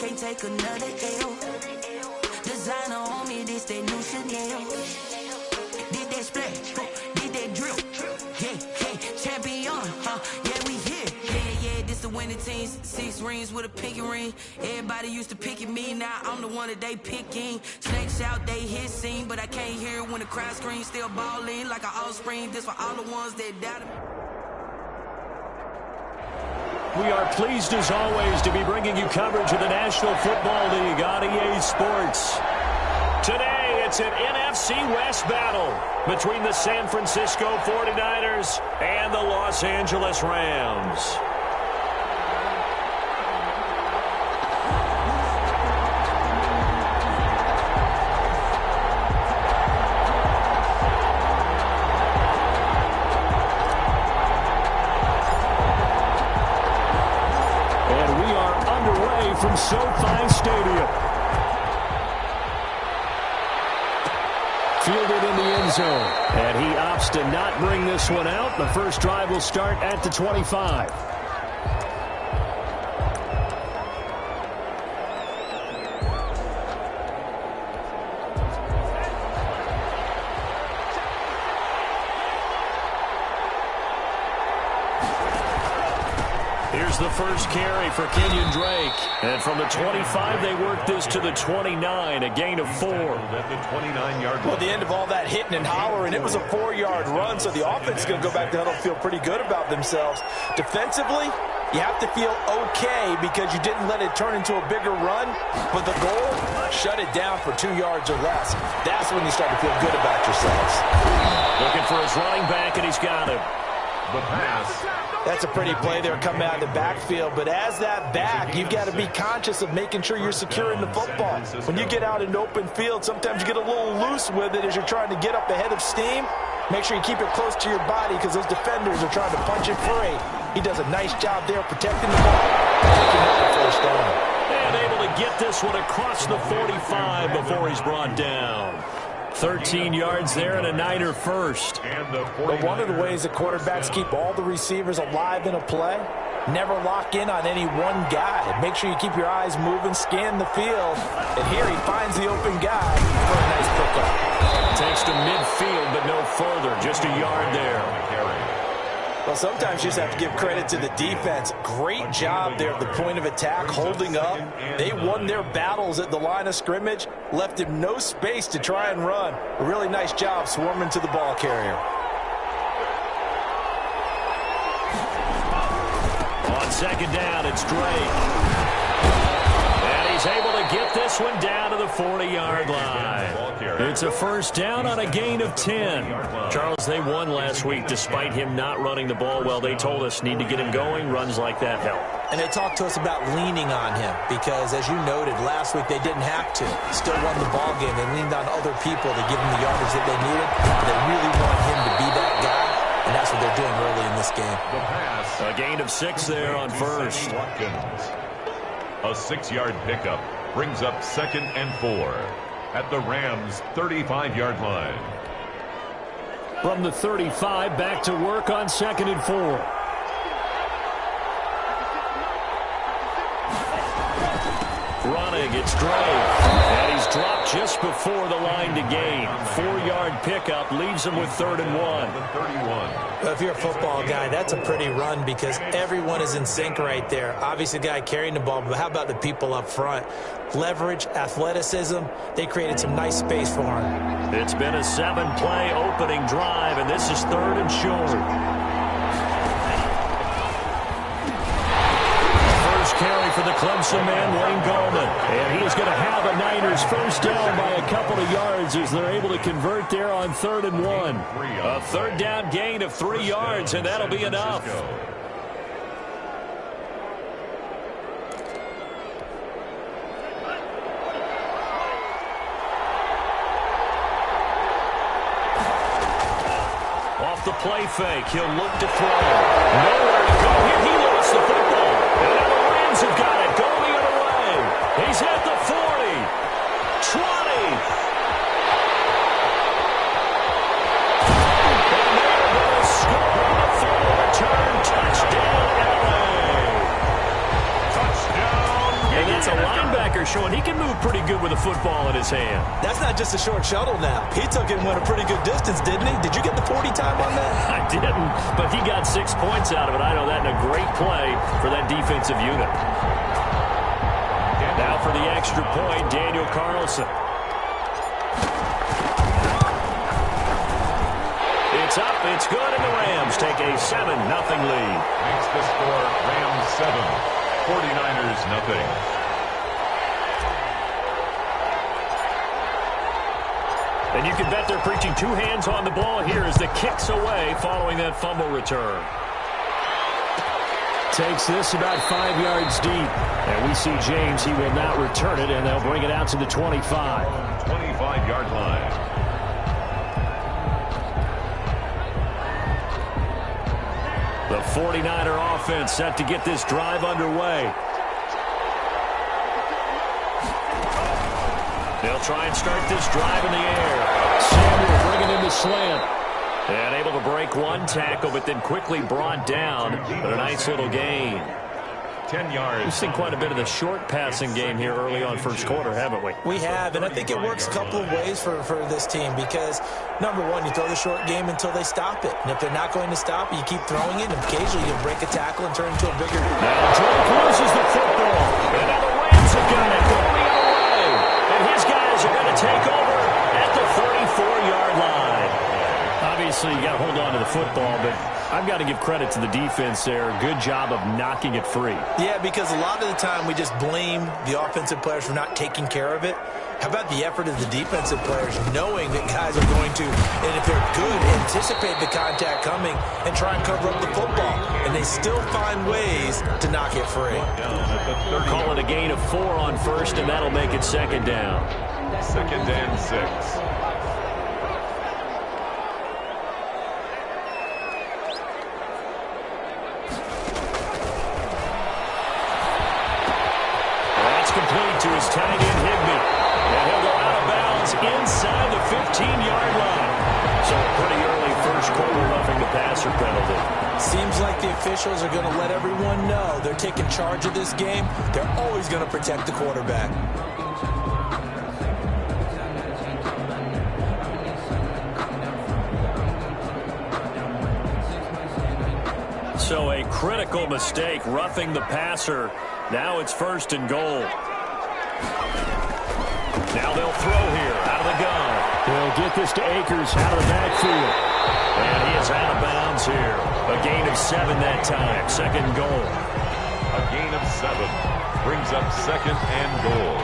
can't take another L. Designer on me, this that new Chanel. Did that splash, did that drill. Yeah, champion, yeah, we here. Yeah, this the winning teams. 6 rings with a pinky ring. Everybody used to pick at me, now I'm the one that they picking. Snakes out, they hit scene, but I can't hear it when the crowd screams. Still balling like an offspring. This for all the ones that doubted me. We are pleased, as always, to be bringing you coverage of the National Football League on EA Sports. Today, it's an NFC West battle between the San Francisco 49ers and the Los Angeles Rams. From SoFi Stadium. Fielded in the end zone. And he opts to not bring this one out. The first drive will start at the 25. Here's the first carry for Kenyon Drake. And from the 25, they work this to the 29, a gain of 4. At the 29-yard line. Well, the end of all that hitting and hollering, it was a 4-yard run, so the offense is going to go back to huddle, feel pretty good about themselves. Defensively, you have to feel okay because you didn't let it turn into a bigger run, but the goal, shut it down for 2 yards or less. That's when you start to feel good about yourselves. Looking for his running back, and he's got him. The pass. That's a pretty play there coming out of the backfield, but as that back, you've got to be conscious of making sure you're securing the football. When you get out in open field, sometimes you get a little loose with it as you're trying to get up ahead of steam. Make sure you keep it close to your body because those defenders are trying to punch it free. He does a nice job there protecting the ball, taking out the first down. And able to get this one across the 45 before he's brought down. 13 yards there and a Niner first. But one of the ways that quarterbacks keep all the receivers alive in a play, never lock in on any one guy. Make sure you keep your eyes moving, scan the field. And here he finds the open guy for a nice pickup. Takes to midfield, but no further. Just a yard there. Well, sometimes you just have to give credit to the defense. Great job there at the point of attack, holding up. They won their battles at the line of scrimmage, left him no space to try and run. A really nice job swarming to the ball carrier. On second down, it's Drake. And he's able to get this one down to the 40-yard line. It's a first down on a gain of 10. Charles, they won last week despite him not running the ball well. They told us need to get him going. Runs like that help. And they talked to us about leaning on him because, as you noted, last week they didn't have to. Still won the ball game. They leaned on other people to give them the yardage that they needed. They really want him to be that guy, and that's what they're doing early in this game. The pass. A gain of 6 there on first. A 6-yard pickup brings up 2nd and 4 at the Rams' 35-yard line. From the 35, back to work on 2nd and 4. Running, it's Drake. And he's dropped just before the line to gain. 4-yard pickup leaves him with 3rd and 1. Well, if you're a football guy, that's a pretty run because everyone is in sync right there. Obviously, the guy carrying the ball, but how about the people up front? Leverage, athleticism, they created some nice space for him. It's been a 7-play opening drive, and this is 3rd and short. Carry for the Clemson man, Wayne Gallman. And he is going to have a Niners first down by a couple of yards as they're able to convert there on 3rd and 1. A 3rd down gain of 3 yards, and that'll be enough. Off the play fake, he'll look to throw. Nowhere to go here. He lost the football. And now the Rams have got it. Going the other way. He's at the 40. 20. And they're going to score on the final return. Touchdown, LA. Touchdown. And It's a linebacker showing he can move pretty good with a football in his hand. That's not just a short shuttle now. He took it and went a pretty good distance, didn't he? Did you get the 40 time on that? I didn't, but he got 6 points out of it. I know that in a great play for that defensive unit. Now for the extra point, Daniel Carlson. It's up, it's good, and the Rams take a 7-0 lead. Makes the score Rams 7, 49ers nothing. And you can bet they're preaching two hands on the ball here as the kick's away following that fumble return. Takes this about 5 yards deep. And we see James, he will not return it, and they'll bring it out to the 25. 25-yard line. The 49er offense set to get this drive underway. They'll try and start this drive in the air. Samuel bringing in the slant. And able to break one tackle, but then quickly brought down. But a nice little gain. 10 yards. We've seen quite a bit of the short passing game here early on first quarter, haven't we? We have, and I think it works a couple of ways for this team because, number one, you throw the short game until they stop it. And if they're not going to stop it, you keep throwing it, and occasionally you break a tackle and turn it into a bigger... Now Drake loses the football. And now the Rams have got it going the other way. And his guys are going to take over at the 34-yard line. Obviously, you got to hold on to the football, but I've got to give credit to the defense there. Good job of knocking it free. Yeah, because a lot of the time we just blame the offensive players for not taking care of it. How about the effort of the defensive players knowing that guys are going to, and if they're good, anticipate the contact coming and try and cover up the football. And they still find ways to knock it free. Call it a gain of 4 on first, and that'll make it second down. 2nd and 6. Complete to his tight end, Higbee. And he'll go out of bounds inside the 15-yard line. So a pretty early first quarter roughing the passer penalty. Seems like the officials are going to let everyone know they're taking charge of this game. They're always going to protect the quarterback. So a critical mistake roughing the passer. Now it's 1st and goal. Now they'll throw here out of the gun. They'll get this to Akers out of the backfield. And he is out of bounds here. A gain of 7 that time. 2nd and goal. A gain of 7 brings up 2nd and goal.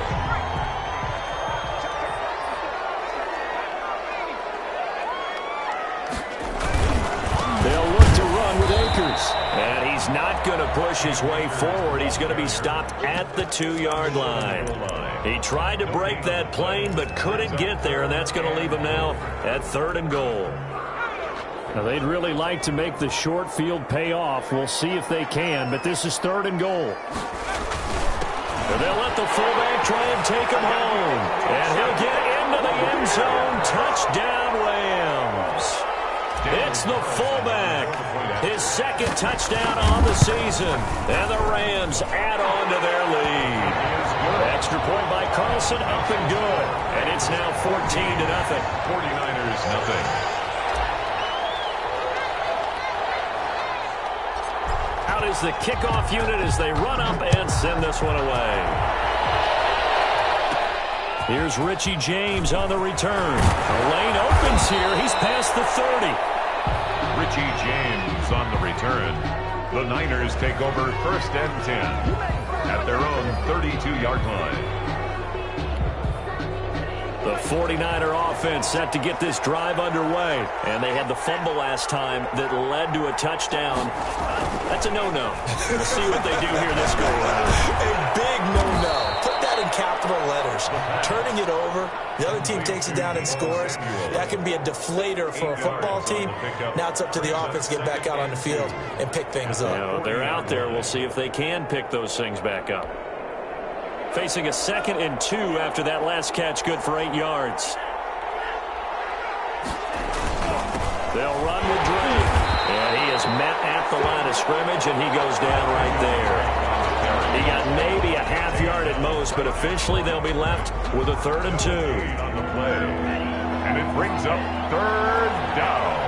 They'll look to run with Akers. And he's not going to push his way forward. He's going to be stopped at the 2-yard line. He tried to break that plane but couldn't get there, and that's going to leave him now at 3rd and goal. Now, they'd really like to make the short field pay off. We'll see if they can, but this is 3rd and goal. And they'll let the fullback try and take him home. And he'll get into the end zone. Touchdown, Rams. It's the fullback. His 2nd touchdown on the season. And the Rams add on to their lead. Extra point by Carlson, up and good. And it's now 14-0. 49ers nothing. Out is the kickoff unit as they run up and send this one away. Here's Richie James on the return. The lane opens here. He's past the 30. Richie James on the return. The Niners take over 1st and 10 at their own 32-yard line. The 49er offense set to get this drive underway. And they had the fumble last time that led to a touchdown. That's a no-no. We'll see what they do here this go-around. A big no-no. Put that in capital letters. Turning it over, the other team takes it down and scores. That can be a deflator for a football team. Now it's up to the offense to get back out on the field and pick things up. You know, they're out there. We'll see if they can pick those things back up. Facing a 2nd and 2 after that last catch, good for 8 yards. They'll run with Drake. And he is met at the line of scrimmage, and he goes down right there. He got maybe a half yard at most, but officially they'll be left with a 3rd and 2. On the play. And it brings up 3rd down.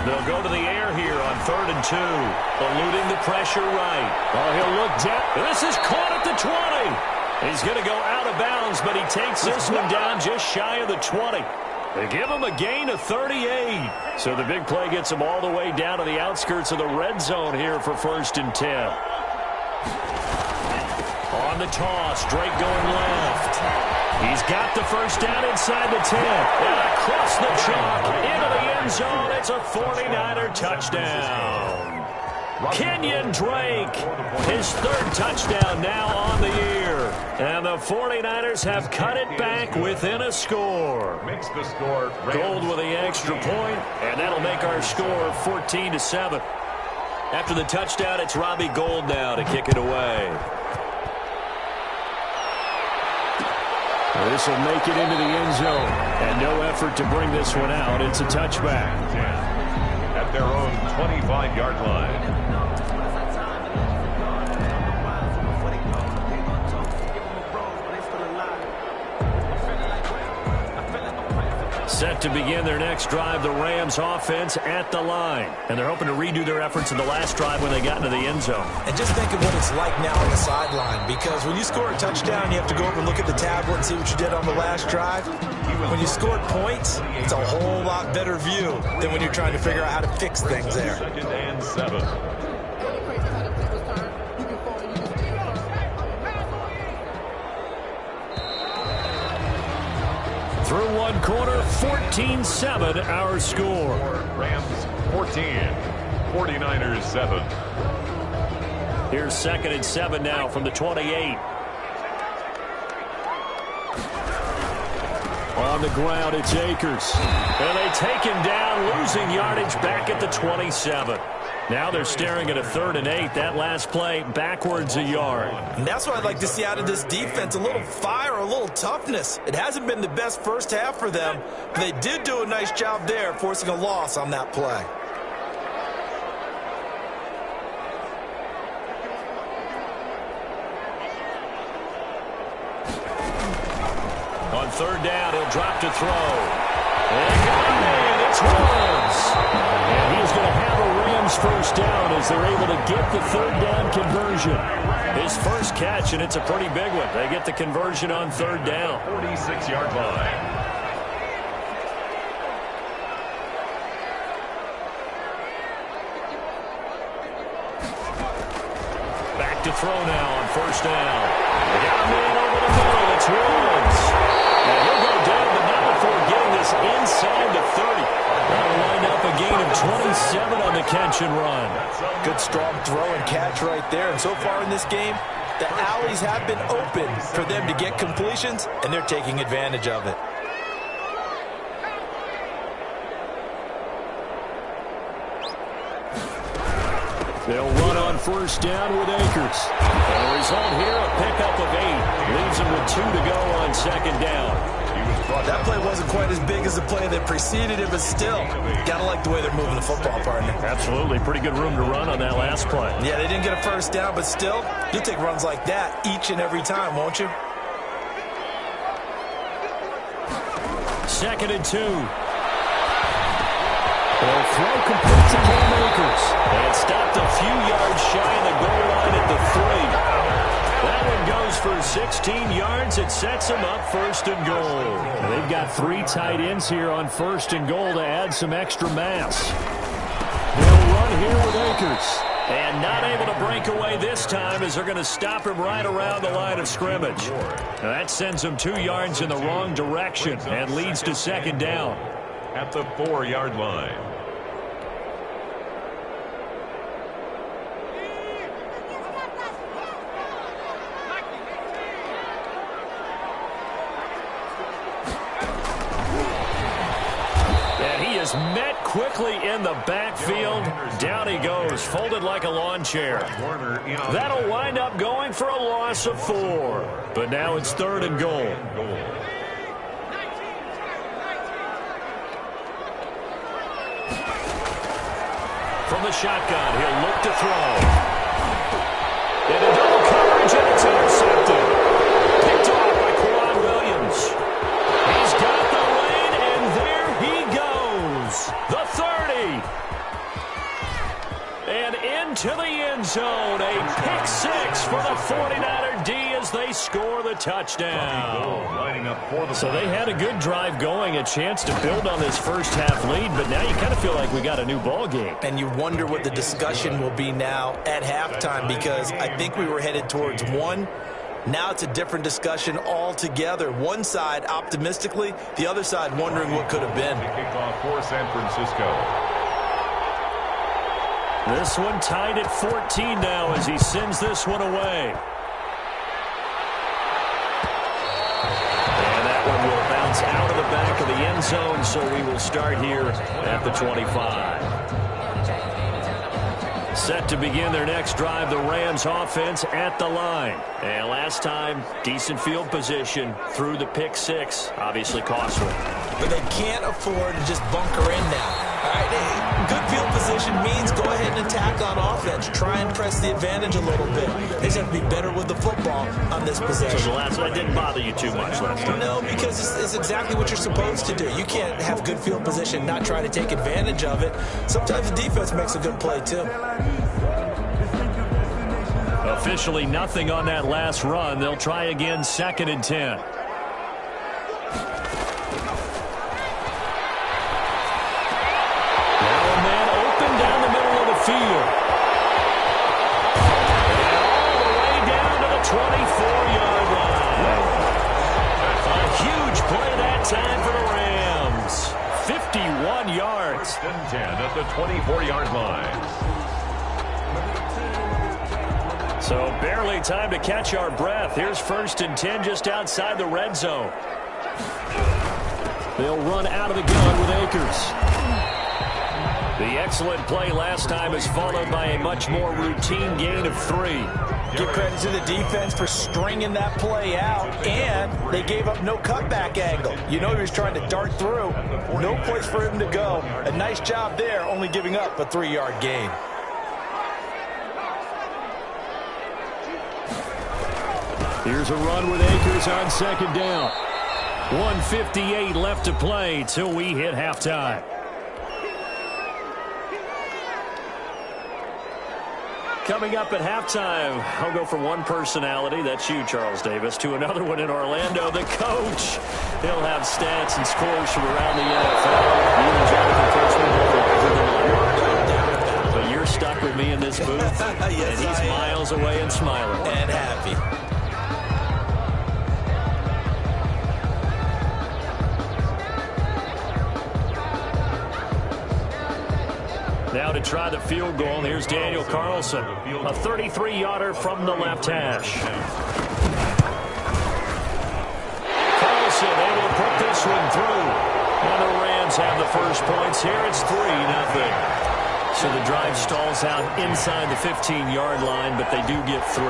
They'll go to the air here on 3rd and 2. Eluding the pressure right. Oh, he'll look down. This is caught at the 20. He's going to go out of bounds, but he takes this one down just shy of the 20. They give him a gain of 38. So the big play gets him all the way down to the outskirts of the red zone here for 1st and 10. On the toss, Drake going left. He's got the 1st down inside the 10. And across the chalk into the end zone. It's a 49er touchdown. Kenyon Drake, his 3rd touchdown now on the year. And the 49ers have cut it back within a score. Makes the score. Gold with the extra point, and that'll make our score 14-7. After the touchdown, it's Robbie Gould now to kick it away. This will make it into the end zone. And no effort to bring this one out. It's a touchback. At their own 25-yard line. Set to begin their next drive, the Rams offense at the line. And they're hoping to redo their efforts in the last drive when they got into the end zone. And just think of what it's like now on the sideline, because when you score a touchdown, you have to go over and look at the tablet and see what you did on the last drive. When you scored points, it's a whole lot better view than when you're trying to figure out how to fix things there. 2nd and 7. Through one quarter, 14-7 our score. Rams 14, 49ers 7. Here's 2nd and 7 now from the 28. On the ground, it's Akers. And they take him down, losing yardage back at the 27. Now they're staring at a 3rd and 8. That last play, backwards a yard. And that's what I'd like to see out of this defense, a little fire, a little toughness. It hasn't been the best first half for them, but they did do a nice job there, forcing a loss on that play. On 3rd down, he'll drop to throw. And got him in. It's Woods. And he's going to have a Rams 1st down as they're able to get the 3rd down conversion. His first catch, and it's a pretty big one. They get the conversion on 3rd down. 46-yard line. Back to throw now on 1st down. They got him in over the middle. It's Woods. And he'll go down, but not before getting this inside the 30. That'll line up a gain of 27 on the catch and run. Good strong throw and catch right there. And so far in this game, the alleys have been open for them to get completions, and they're taking advantage of it. They'll run on 1st down with Akers. And the result here, a pickup of 8. Leaves them with 2 to go on 2nd down. That play wasn't quite as big as the play that preceded it, but still, gotta like the way they're moving the football, partner. Absolutely. Pretty good room to run on that last play. Yeah, they didn't get a 1st down, but still, you'll take runs like that each and every time, won't you? 2nd and 2. They'll throw complete to Cam Akers. And it stopped a few yards shy of the goal line at the 3. That one goes for 16 yards. It sets them up 1st and goal. And they've got 3 tight ends here on 1st and goal to add some extra mass. They'll run here with Akers. And not able to break away this time as they're going to stop him right around the line of scrimmage. Now that sends him 2 yards in the wrong direction and leads to 2nd down. At the 4-yard line. Met quickly in the backfield. Down he goes, folded like a lawn chair. That'll wind up going for a loss of 4. But now it's 3rd and goal. from the shotgun. He'll look to throw. Into double coverage, and it's intercepted. Picked off by Quran Williams. He's got the lane, and there he goes. The 30. And into the end zone. A pick six for the 49er D as they score the touchdown. So they had a good drive going, a chance to build on this first half lead, but now you kind of feel like we got a new ball game. And you wonder what the discussion will be now at halftime, because I think we were headed towards one. Now it's a different discussion altogether. One side optimistically, the other side wondering what could have been. Kickoff for San Francisco. This one tied at 14 now as he sends this one away. And that one will bounce out of the back of the end zone, so we will start here at the 25. Set to begin their next drive, the Rams offense at the line. And last time, decent field position through the pick six. Obviously costly. But they can't afford to just bunker in now. All right, good field position means go ahead and attack on offense. Try and press the advantage a little bit. They just have to be better with the football on this possession. So the last one didn't bother you too much last time? No, because it's exactly what you're supposed to do. You can't have good field position, not try to take advantage of it. Sometimes the defense makes a good play, too. Officially nothing on that last run. They'll try again, 2nd and 10. Field. And all the way down to the 24-yard line. A huge play that time for the Rams. 51 yards. 1st and 10 at the 24-yard line. So barely time to catch our breath. Here's 1st and 10 just outside the red zone. They'll run out of the gun with Akers. The excellent play last time is followed by a much more routine gain of 3. Give credit to the defense for stringing that play out, and they gave up no cutback angle. You know he was trying to dart through. No place for him to go. A nice job there, only giving up a 3-yard gain. Here's a run with Akers on 2nd down. 1:58 left to play till we hit halftime. Coming up at halftime, I'll go from one personality, that's you, Charles Davis, to another one in Orlando, the coach. He'll have stats and scores from around the NFL. You and Jonathan Coachman, but you're stuck with me in this booth, Yes, and he's miles away and smiling. And happy. Now to try the field goal, here's Daniel Carlson, a 33-yarder from the left hash. Carlson able to put this one through. And the Rams have the first points here. It's 3-0. So the drive stalls out inside the 15-yard line, but they do get 3.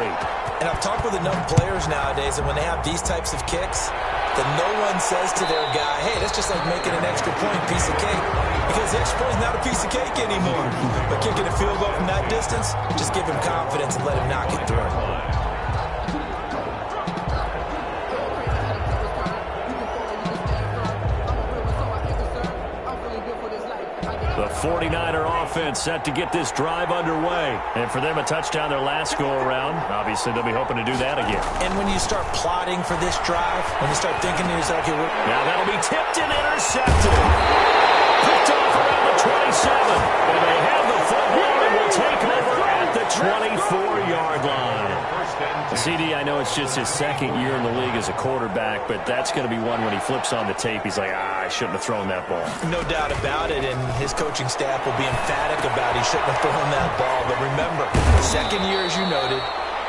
And I've talked with enough players nowadays, and when they have these types of kicks, that no one says to their guy, hey, that's just like making an extra point, piece of cake. Because the extra point is not a piece of cake anymore. But kicking a field goal from that distance, just give him confidence and let him knock it through. The 49er offense set to get this drive underway. And for them, a touchdown their last go-around. Obviously, they'll be hoping to do that again. And when you start plotting for this drive, when you start thinking to yourself, okay, now that'll be tipped and intercepted. Picked off around the 27. And they have the football and will take over at the 24-yard line. CD, I know it's just his 2nd year in the league as a quarterback, but that's going to be one when he flips on the tape, he's like, I shouldn't have thrown that ball. No doubt about it, and his coaching staff will be emphatic about he shouldn't have thrown that ball. But remember, 2nd year, as you noted,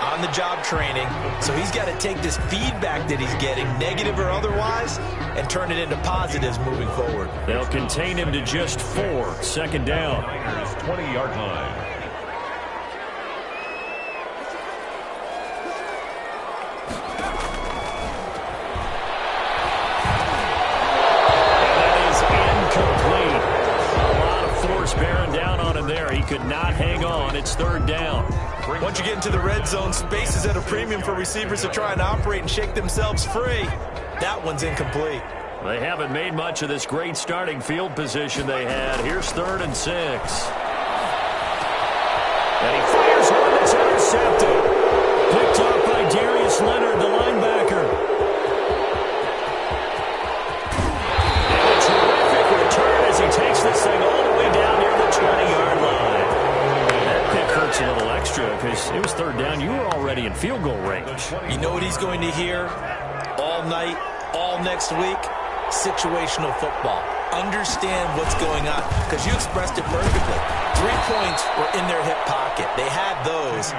on-the-job training, so he's got to take this feedback that he's getting, negative or otherwise, and turn it into positives moving forward. They'll contain him to just 4, 2nd down. 20-yard line. Could not Once you get into the red zone, space is at a premium for receivers to try and operate and shake themselves free. That one's incomplete. They haven't made much of this great starting field position they had. Here's 3rd and 6. And he fires one that's intercepted. Picked off by Darius Leonard, the linebacker. And a terrific return as he takes this thing all the way down near the 20-yard line. That pick hurts a little extra because it was 3rd down. You were already in field goal range. You know what he's going to hear all night, all next week? Situational football. Understand what's going on, because you expressed it perfectly. 3 points were in their hip pocket. They had those.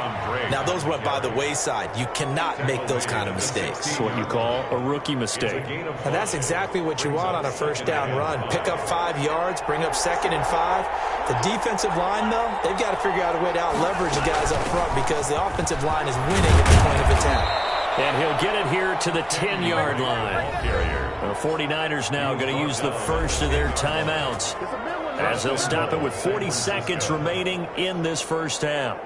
Now, those went by the wayside. You cannot make those kind of mistakes. That's what you call a rookie mistake. And that's exactly what you want on a 1st down run. Pick up 5 yards, bring up 2nd and 5. The defensive line, though, they've got to figure out a way to out-leverage the guys up front because the offensive line is winning at the point of attack. And he'll get it here to the 10-yard line. The 49ers now going to use the first of their timeouts as they'll stop it with 40 seconds remaining in this first half.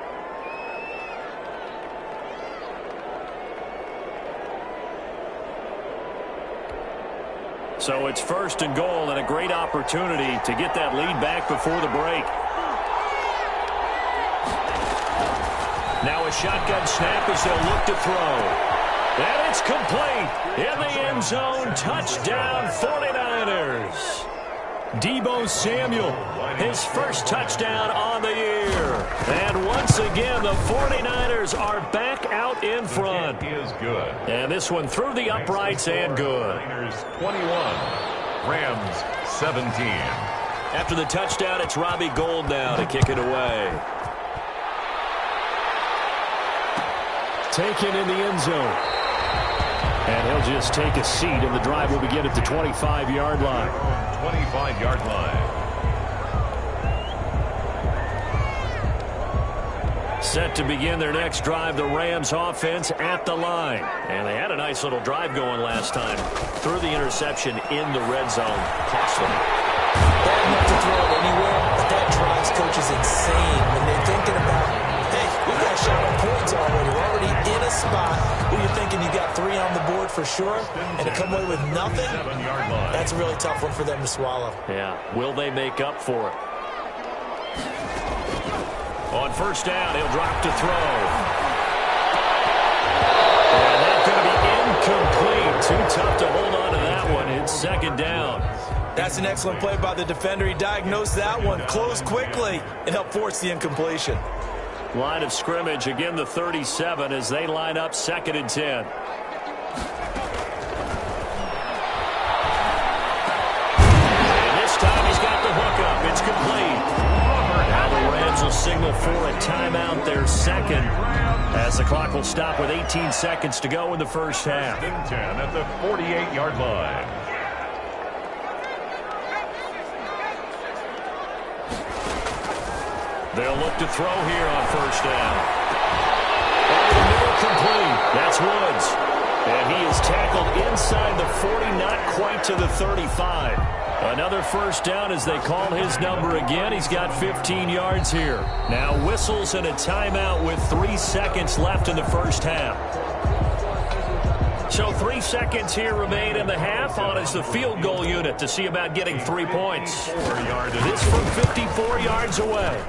So it's 1st and goal and a great opportunity to get that lead back before the break. Now a shotgun snap as they'll look to throw. And it's complete in the end zone. Touchdown, 49ers. Deebo Samuel, his first touchdown on the year. And once again, the 49ers are back out in front. He is good. And this one through the uprights and good. 21, Rams 17. After the touchdown, it's Robbie Gould now to kick it away. Taken in the end zone. And he'll just take a seat, and the drive will begin at the 25-yard line. 25-yard line. Set to begin their next drive, the Rams offense at the line. And they had a nice little drive going last time. Threw the interception in the red zone. Cost them. Bad enough to throw it anywhere, but that drives coaches insane when they're thinking about, hey, we got shot on points already. We're already in a spot where you're thinking you got 3 on the board for sure, and to come away with nothing, that's a really tough one for them to swallow. Yeah, will they make up for it? On 1st down, he'll drop to throw. And that's going to be incomplete. Too tough to hold on to that one. It's 2nd down. That's an excellent play by the defender. He diagnosed that one, closed quickly, and helped force the incompletion. Line of scrimmage, again the 37 as they line up 2nd and 10. And this time he's got the hook up. It's complete. Now the Rams will signal for a timeout, their 2nd, as the clock will stop with 18 seconds to go in the first half. 10 at the 48-yard line. They'll look to throw here on 1st down. Over the middle, complete. That's Woods. And he is tackled inside the 40, not quite to the 35. Another 1st down as they call his number again. He's got 15 yards here. Now whistles and a timeout with 3 seconds left in the first half. So 3 seconds here remain in the half. On is the field goal unit to see about getting 3 points. This from 54 yards away.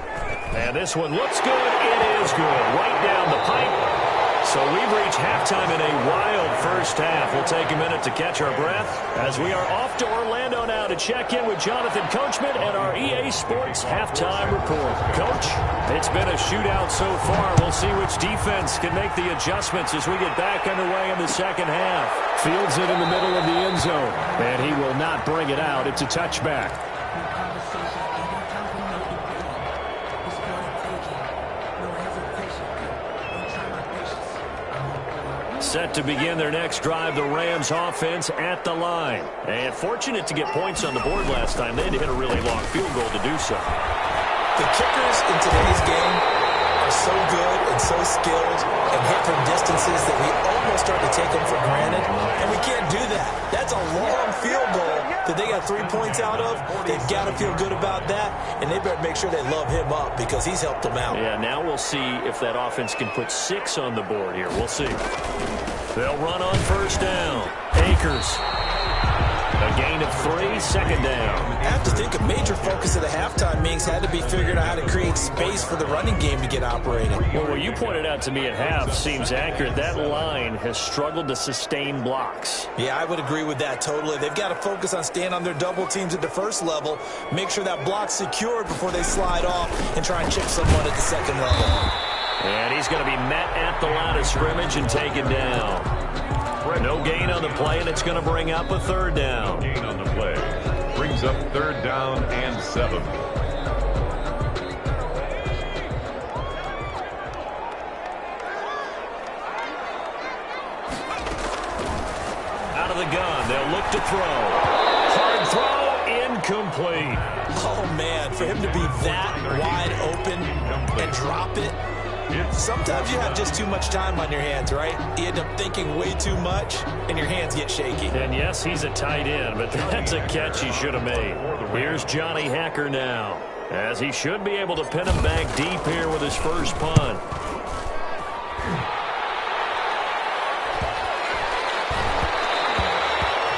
And this one looks good. It is good. Right down the pipe. So we've reached halftime in a wild first half. We'll take a minute to catch our breath as we are off to Orlando now to check in with Jonathan Coachman and our EA Sports halftime report. Coach, it's been a shootout so far. We'll see which defense can make the adjustments as we get back underway in the second half. Fields it in the middle of the end zone, and he will not bring it out. It's a touchback. Set to begin their next drive, the Rams offense at the line. And fortunate to get points on the board last time. They had to hit a really long field goal to do so. The kickers in today's game are so good and so skilled and hit from distances that we almost start to take them for granted. And we can't do that. That's a long field goal that they got 3 points out of, they've got to feel good about that, and they better make sure they love him up because he's helped them out. Yeah, now we'll see if that offense can put 6 on the board here. We'll see. They'll run on first down. Akers. A gain of 3, second down. I have to think a major focus of the halftime meetings had to be figuring out how to create space for the running game to get operating. Well, what you pointed out to me at half seems accurate. That line has struggled to sustain blocks. Yeah, I would agree with that totally. They've got to focus on staying on their double teams at the first level, make sure that block's secured before they slide off and try and chip someone at the second level. And he's going to be met at the line of scrimmage and taken down. No gain on the play, and it's going to bring up a third down. Gain on the play. Brings up third down and 7. Out of the gun, they'll look to throw. Hard throw, incomplete. Oh, man, for him to be that wide open and drop it, sometimes you have just too much time on your hands, right? You end up thinking way too much, and your hands get shaky. And yes, he's a tight end, but that's a catch he should have made. Here's Johnny Hacker now, as he should be able to pin him back deep here with his first punt.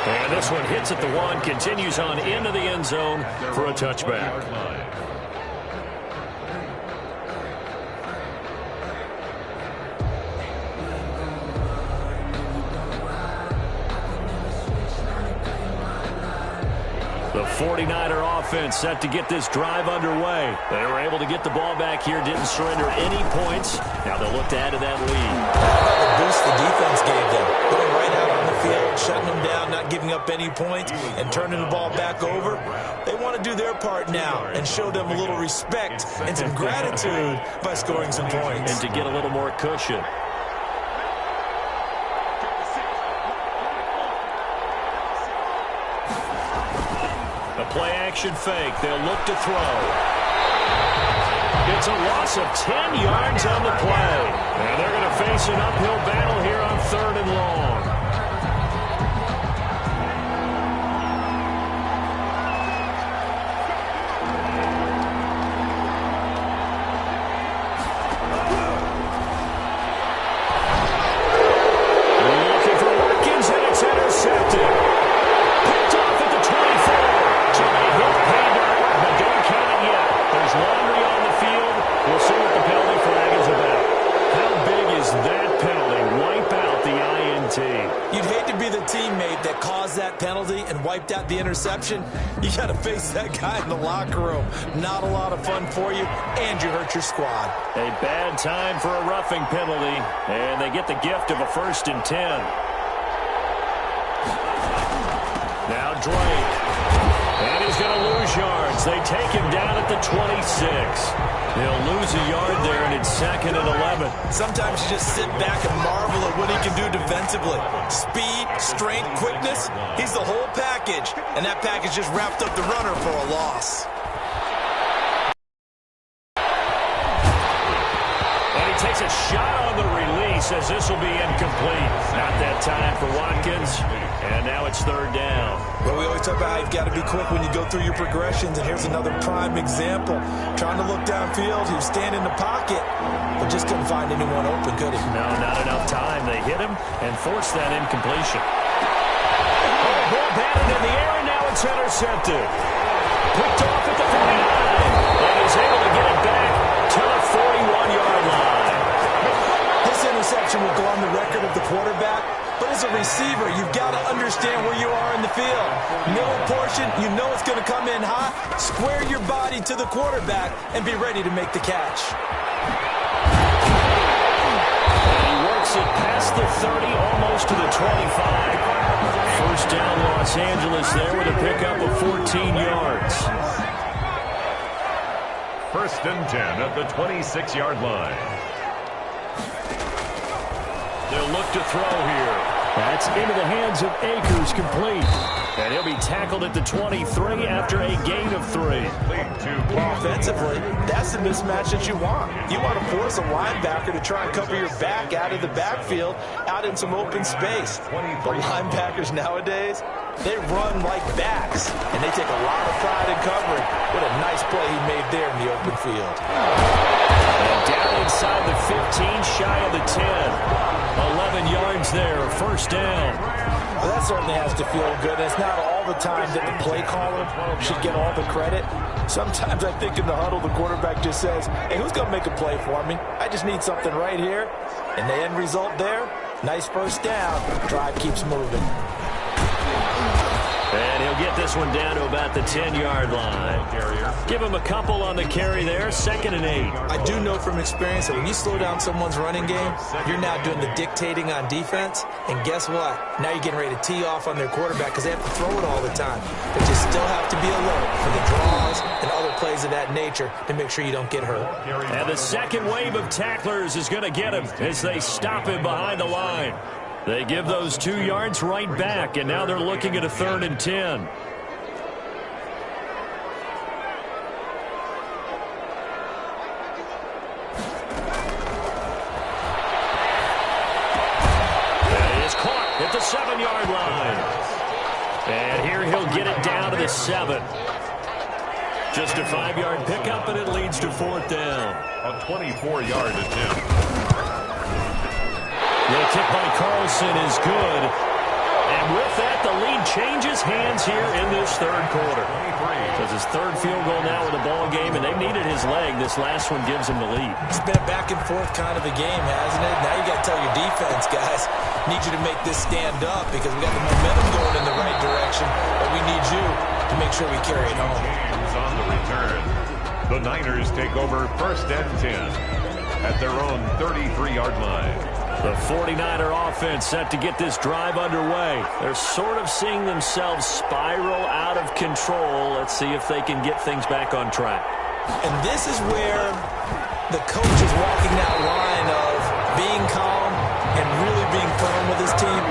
And this one hits at the 1, continues on into the end zone for a touchback. The 49er offense set to get this drive underway. They were able to get the ball back here, didn't surrender any points. Now they'll look to add to that lead. The boost the defense gave them. Going right out on the field, shutting them down, not giving up any points, and turning the ball back over. They want to do their part now and show them a little respect and some gratitude by scoring some points. And to get a little more cushion. Play-action fake. They'll look to throw. It's a loss of 10 yards on the play. And they're going to face an uphill battle here on 3rd and long. Looking for Watkins, and it's intercepted. Picked off at the 24. But don't count it yet. There's laundry on the field. We'll see what the penalty flag is about. How big is that penalty? Wipe out the INT. You'd hate to be the teammate that caused that penalty and wiped out the interception. You got to face that guy in the locker room. Not a lot of fun for you, and you hurt your squad. A bad time for a roughing penalty, and they get the gift of a 1st and 10. Now Drake. And he's going to lose yards. They take him down at the 26. They'll lose a yard there, and it's 2nd and 11. Sometimes you just sit back and marvel at what he can do defensively. Speed, strength, quickness. He's the whole package, and that package just wrapped up the runner for a loss. And he takes a shot on the release as this will be incomplete. Not that time for Watkins. And now it's 3rd down. Well, we always talk about how you've got to be quick when you go through your progressions, and here's another prime example. Trying to look downfield, he was standing in the pocket, but just couldn't find anyone open, could he? No, not enough time. They hit him and forced that incompletion. Oh, ball batted in the air, and now it's intercepted. Picked off at the 49, and he's able to get it back to the 41-yard line. This interception will go on the record of the quarterback. But as a receiver, you've got to understand where you are in the field. Middle portion, you know it's going to come in hot. Square your body to the quarterback and be ready to make the catch. He works it past the 30, almost to the 25. First down, Los Angeles there with a pickup of 14 yards. 1st and 10 at the 26-yard line. They'll look to throw here. That's into the hands of Akers, complete. And he'll be tackled at the 23 after a gain of 3. Offensively, that's the mismatch that you want. You want to force a linebacker to try and cover your back out of the backfield, out in some open space. The linebackers nowadays, They run like backs, and they take a lot of pride in covering. What a nice play he made there in the open field. And down inside the 15, shy of the 10. 11 yards there, first down. Well, that certainly has to feel good. It's not all the time that the play caller should get all the credit. Sometimes I think in the huddle, the quarterback just says, hey, who's going to make a play for me? I just need something right here. And the end result there, nice first down. Drive keeps moving. And he'll get this one down to about the 10-yard line. Give him a couple on the carry there, 2nd and 8. I do know from experience that when you slow down someone's running game, you're now doing the dictating on defense. And guess what? Now you're getting ready to tee off on their quarterback because they have to throw it all the time. But you still have to be alert for the draws and other plays of that nature to make sure you don't get hurt. And the second wave of tacklers is going to get him as they stop him behind the line. They give those 2 yards right back, and now they're looking at a 3rd and 10. That is caught at the 7-yard line. And here he'll get it down to the 7. Just a 5-yard pickup, and it leads to 4th down. A 24-yard attempt. The kick by Carlson is good. And with that, the lead changes hands here in this 3rd quarter. So it's his 3rd field goal now with the ball game, and they've needed his leg. This last one gives him the lead. It's been a back-and-forth kind of a game, hasn't it? Now you got to tell your defense, guys, need you to make this stand up because we got the momentum going in the right direction, but we need you to make sure we carry it home. James on the return. The Niners take over 1st and 10 at their own 33-yard line. The 49er offense set to get this drive underway. They're sort of seeing themselves spiral out of control. Let's see if they can get things back on track. And this is where the coach is walking that line of being calm and really being firm with his team.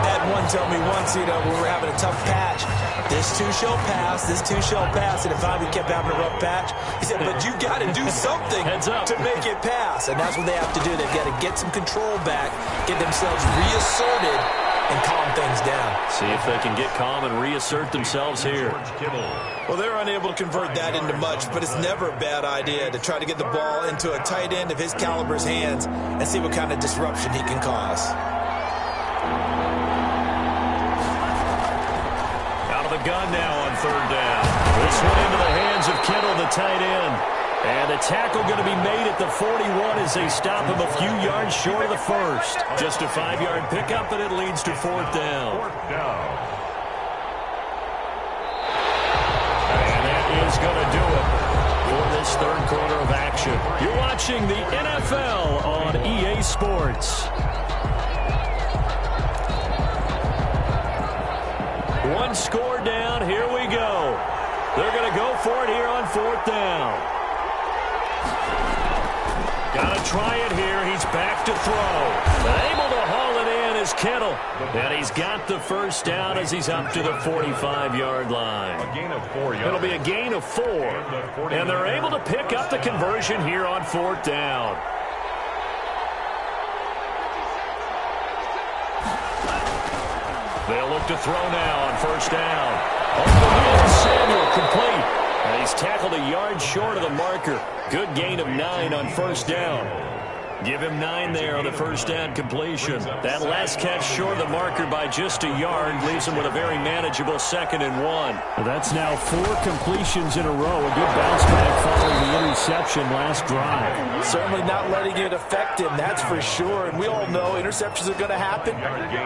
Had one tell me once, we were having a tough patch. This too shall pass, this too shall pass. And if we kept having a rough patch, he said, but you got to do something to make it pass. And that's what they have to do. They've got to get some control back, get themselves reasserted, and calm things down. See if they can get calm and reassert themselves here. Well, they're unable to convert that into much, but it's never a bad idea to try to get the ball into a tight end of his caliber's hands and see what kind of disruption he can cause. Out of the gun now on 3rd down. This one into the hands of Kittle, the tight end. And the tackle going to be made at the 41 as they stop him a few yards short of the 1st. Just a 5-yard pickup, and it leads to 4th down. And that is going to do it for this 3rd quarter of action. You're watching the NFL on EA Sports. One score down. Here we go. They're going to go for it here on 4th down. Got to try it here. He's back to throw. Able to haul it in is Kittle. And he's got the first down as he's up to the 45-yard line. A gain of 4 yards. It'll be a gain of 4. And they're able to pick up the conversion here on 4th down. They'll look to throw now on 1st down. Samuel complete. And he's tackled a yard short of the marker. Good gain of 9 on 1st down. Give him 9 there on the 1st down completion. That last catch short of the marker by just a yard leaves him with a very manageable 2nd and 1. Well, that's now 4 completions in a row. A good bounce back following the interception last drive. Certainly not letting it affect him, that's for sure. And we all know interceptions are going to happen.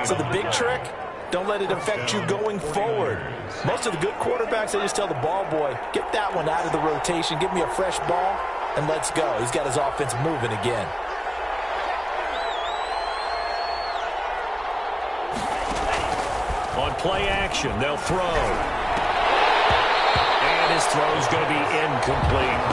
So the big trick, don't let it affect you going forward. Most of the good quarterbacks, they just tell the ball boy, get that one out of the rotation, give me a fresh ball, and let's go. He's got his offense moving again. On play action, they'll throw. And his throw's going to be incomplete.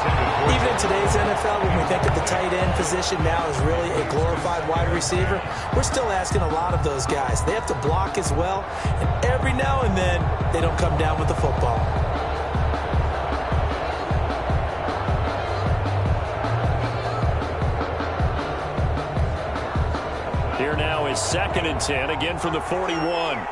Even in today's NFL, when we think of the tight end position now as really a glorified wide receiver, we're still asking a lot of those guys. They have to block as well, and every now and then, they don't come down with the football. Here now is 2nd and 10, again from the 41.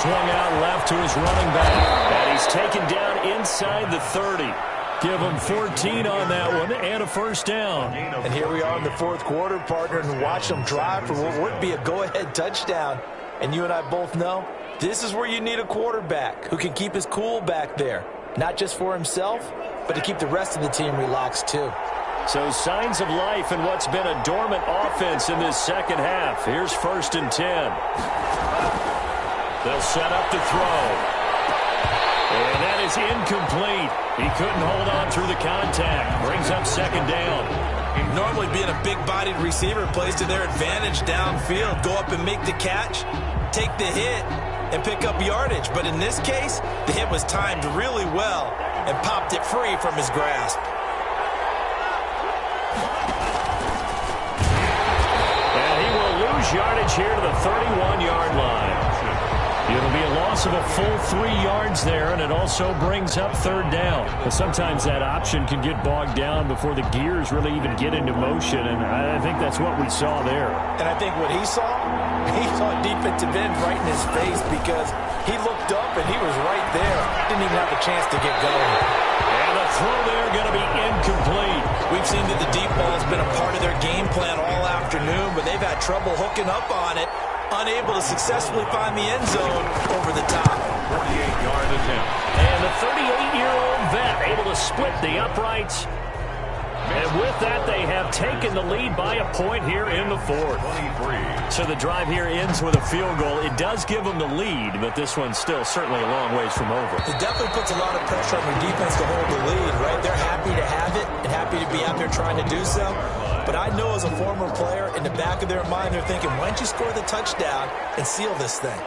swung out left to his running back. And he's taken down inside the 30. Give him 14 on that one and a first down. And here we are in the fourth quarter, partner, and watch them drive for what would be a go-ahead touchdown. And you and I both know this is where you need a quarterback who can keep his cool back there. Not just for himself, but to keep the rest of the team relaxed too. So signs of life in what's been a dormant offense in this second half. Here's 1st and 10. They'll set up to throw. And that is incomplete. He couldn't hold on through the contact. Brings up 2nd down. Normally being a big-bodied receiver plays to their advantage downfield. Go up and make the catch, take the hit, and pick up yardage. But in this case, the hit was timed really well and popped it free from his grasp. And he will lose yardage here to the 31-yard line. It'll be a loss of a full 3 yards there, and it also brings up 3rd down. But sometimes that option can get bogged down before the gears really even get into motion, and I think that's what we saw there. And I think what he saw defensive end right in his face because he looked up and he was right there. Didn't even have a chance to get going. And the throw there going to be incomplete. We've seen that the deep ball has been a part of their game plan all afternoon, but they've had trouble hooking up on it. Unable to successfully find the end zone over the top. 48-yard attempt. And the 38-year-old vet able to split the uprights. And with that, they have taken the lead by a point here in the 4th. 23. So the drive here ends with a field goal. It does give them the lead, but this one's still certainly a long ways from over. It definitely puts a lot of pressure on your defense to hold the lead, right? They're happy to have it and happy to be out there trying to do so. But I know as a former player, in the back of their mind, they're thinking, why don't you score the touchdown and seal this thing?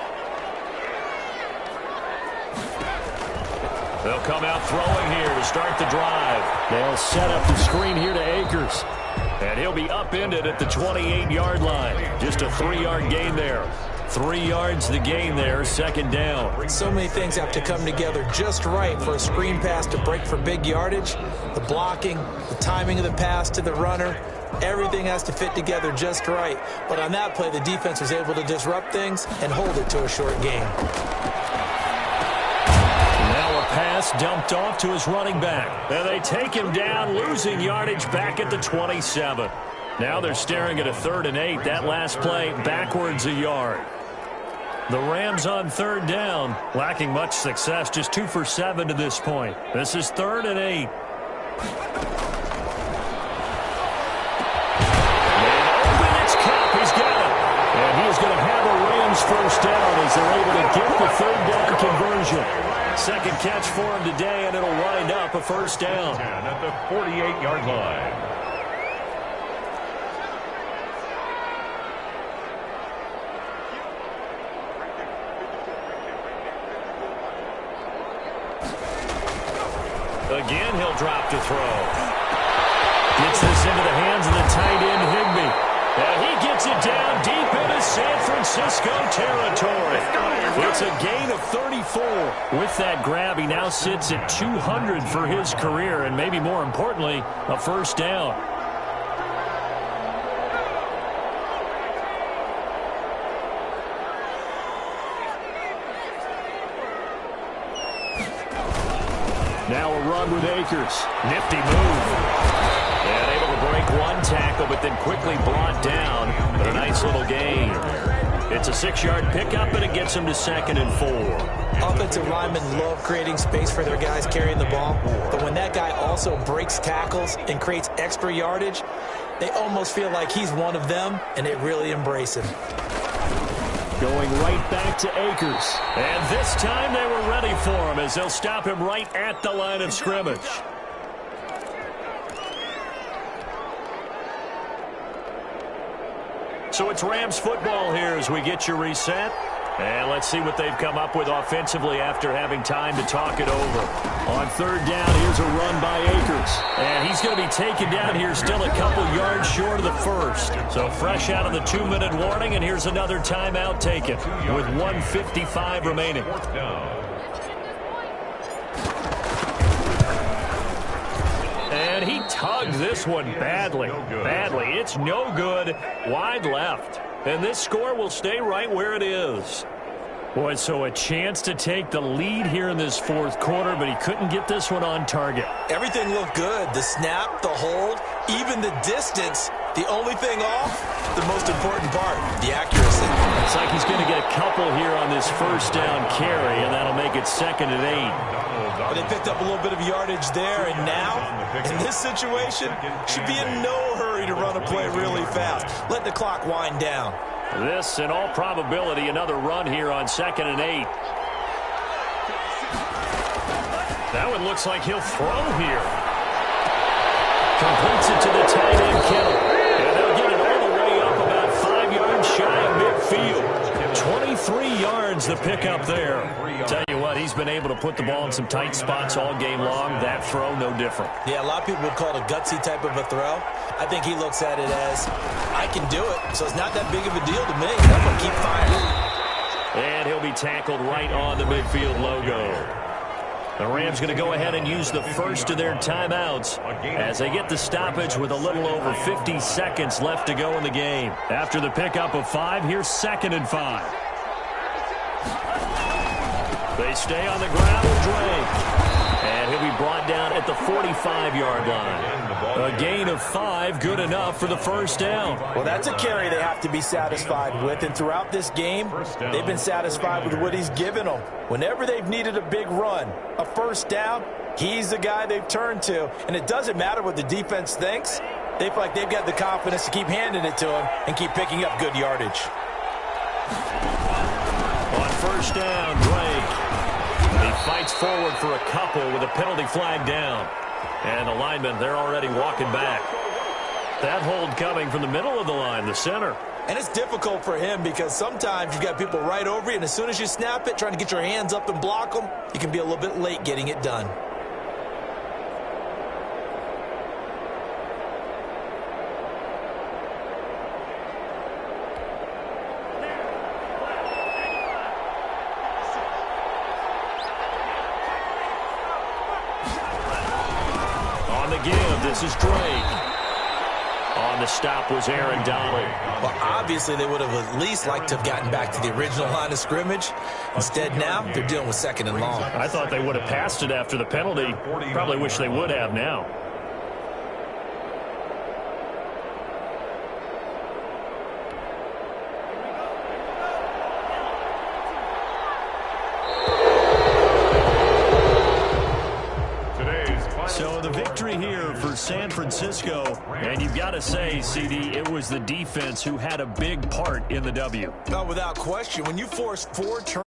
They'll come out throwing here to start the drive. They'll set up the screen here to Akers. And he'll be upended at the 28-yard line. Just a 3-yard gain there. 3 yards the gain there, 2nd down. So many things have to come together just right for a screen pass to break for big yardage. The blocking, the timing of the pass to the runner, everything has to fit together just right. But on that play, the defense was able to disrupt things and hold it to a short gain. Now a pass dumped off to his running back. And they take him down, losing yardage back at the 27. Now they're staring at a 3rd and 8. That last play backwards a yard. The Rams on 3rd down, lacking much success, just 2 for 7 to this point. This is 3rd and 8. He's going to have a Rams first down as they're able to get the 3rd down conversion. 2nd catch for him today, and it'll wind up a first down. At the 48-yard line. Again, he'll drop to throw. Gets this into the hands of the tight end, Higbee. And he gets it down deep into San Francisco territory. It's a gain of 34. With that grab, he now sits at 200 for his career, and maybe more importantly, a first down. Now a run with Akers. Nifty move. And able to break one tackle, but then quickly brought down. But a nice little gain. It's a 6-yard pickup, and it gets him to 2nd and 4. Offensive linemen love creating space for their guys carrying the ball. But when that guy also breaks tackles and creates extra yardage, they almost feel like he's one of them, and they really embrace him. Going right back to Akers. And this time they were ready for him as they'll stop him right at the line of scrimmage. So it's Rams football here as we get you reset. And let's see what they've come up with offensively after having time to talk it over. On 3rd down, here's a run by Akers. And he's going to be taken down here still a couple yards short of the 1st. So fresh out of the 2-minute warning, and here's another timeout taken with 1:55 remaining. And he tugged this one badly. It's no good. Wide left. And this score will stay right where it is. Boy, so a chance to take the lead here in this fourth quarter, but he couldn't get this one on target. Everything looked good. The snap, the hold, even the distance. The only thing off, the most important part, the accuracy. Looks like he's going to get a couple here on this first down carry, and that'll make it 2nd and 8. But they picked up a little bit of yardage there, and now, in this situation, should be in no hurry to run a play really fast. Let the clock wind down. This, in all probability, another run here on 2nd and 8. That one looks like he'll throw here. Completes it to the tight end, Kittle. And they'll get it all the way up about 5 yards shy of midfield. 23 yards the pickup there. Tell you what, he's been able to put the ball in some tight spots all game long. That throw, no different. Yeah, a lot of people would call it a gutsy type of a throw. I think he looks at it as, I can do it, so it's not that big of a deal to me. I'm going to keep firing. And he'll be tackled right on the midfield logo. The Rams going to go ahead and use the first of their timeouts as they get the stoppage with a little over 50 seconds left to go in the game. After the pickup of 5, here's 2nd and 5. They stay on the ground with Drake. And he'll be brought down at the 45-yard line. A gain of 5, good enough for the first down. Well, that's a carry they have to be satisfied with. And throughout this game, they've been satisfied with what he's given them. Whenever they've needed a big run, a first down, he's the guy they've turned to. And it doesn't matter what the defense thinks. They feel like they've got the confidence to keep handing it to him and keep picking up good yardage. On first down, Drake. He fights forward for a couple with a penalty flag down. And the linemen, they're already walking back. That hold coming from the middle of the line, the center. And it's difficult for him because sometimes you've got people right over you, and as soon as you snap it, trying to get your hands up and block them, you can be a little bit late getting it done. This is Drake. On the stop was Aaron Donald. Well, obviously they would have at least liked to have gotten back to the original line of scrimmage. Instead now, they're dealing with 2nd and long. I thought they would have passed it after the penalty. Probably wish they would have now. San Francisco, and you've got to say, CD, it was the defense who had a big part in the W. No, without question. When you force 4 turnovers